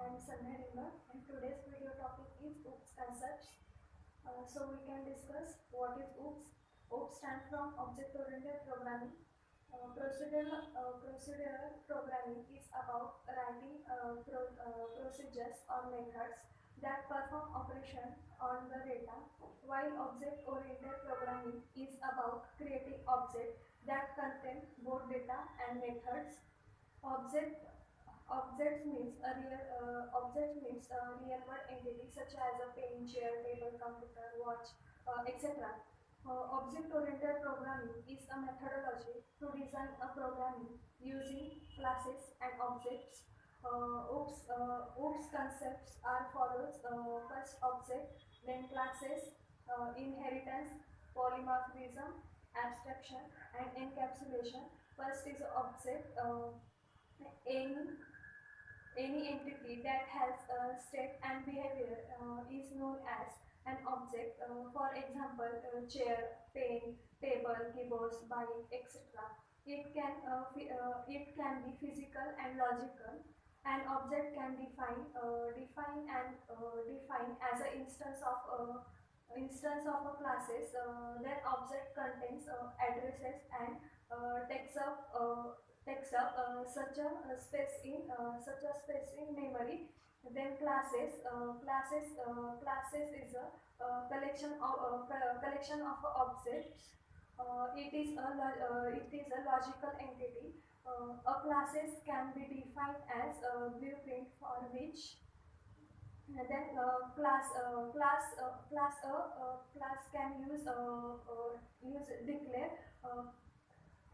I'm Sandhya, and today's video topic is OOPS concepts. So we can discuss what is OOPS. OOPS stands from Object Oriented Programming. Procedural programming is about writing procedures or methods that perform operation on the data, while object oriented programming is about creating objects that contain both data and methods. Object object means a real world entity such as a pen, chair, table, computer, watch, etc. Object-oriented programming is a methodology to design a programming using classes and objects. OOPS concepts are follows: first object, then classes, inheritance, polymorphism, abstraction, and encapsulation. First is object. Any any entity that has a state and behavior is known as an object. For example, chair, pen, table, keyboards, bike, etc. It can be physical and logical. An object can define as an instance of a classes. That object contains addresses and takes up such a space in memory. Then classes is a collection of objects. It is a logical entity. A classes can be defined as a blueprint for which then class can use declare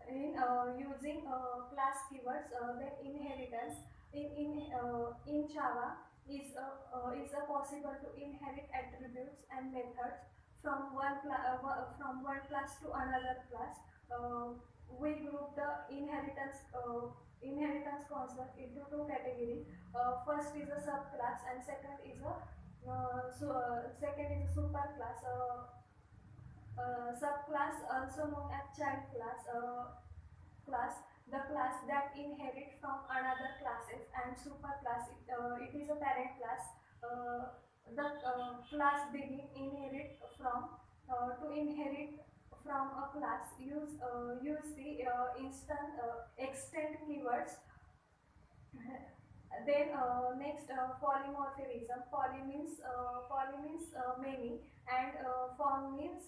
in using class keywords. Then inheritance in Java is a possible to inherit attributes and methods from from one class to another class. We group the inheritance concept into two categories. First is a subclass and second is a superclass. Subclass also known as child class, the class that inherit from another classes, and superclass it is a parent class. The class begin inherit from to inherit from a class use the instant extend keywords. Then next, polymorphism. Poly means many, and poly means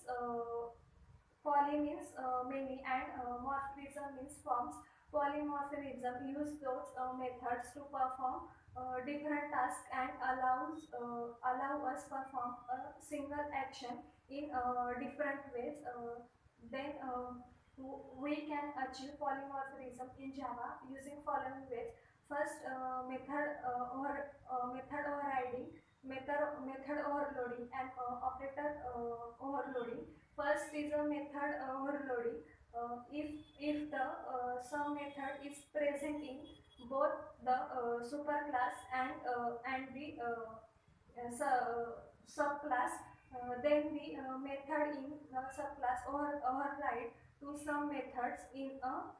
many, and morphism means forms. Polymorphism use those methods to perform different tasks and allow us perform a single action in different ways. Then we can achieve polymorphism in Java using following ways. First, method overriding, method overloading, and operator overloading. First is a method overloading. If the some method is present in both the superclass and the subclass, then the method in the subclass override to some methods in a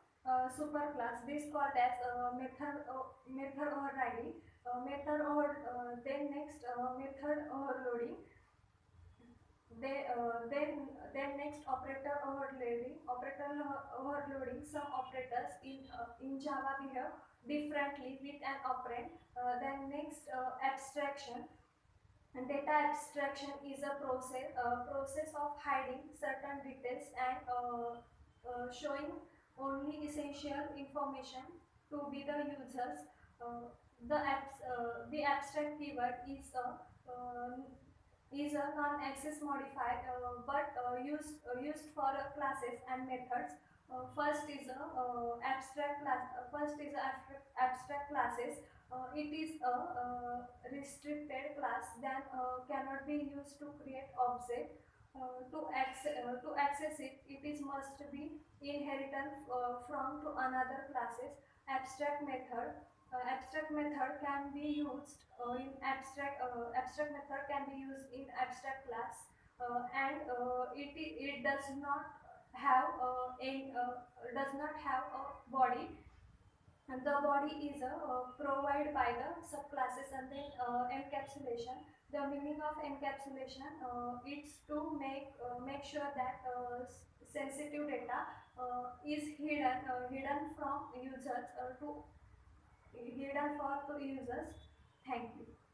superclass. This called as method overriding. Then next, method overloading. Then next, operator overloading. Some operators in Java behave differently with an operand. Then next, abstraction. And data abstraction is a process of hiding certain details and showing only essential information to be the users. The abstract keyword is a non-access modifier, but used for classes and methods. First is a abstract class. First is abstract classes. It is a restricted class that cannot be used to create object. To access it, it is must be inherited from to another classes. Abstract method. Abstract method can be used in abstract method can be used in abstract class, and it does not have a body. and the body is provided by the subclasses and then encapsulation. The meaning of encapsulation is to make sure that sensitive data is hidden from users to hidden for to users. Thank you.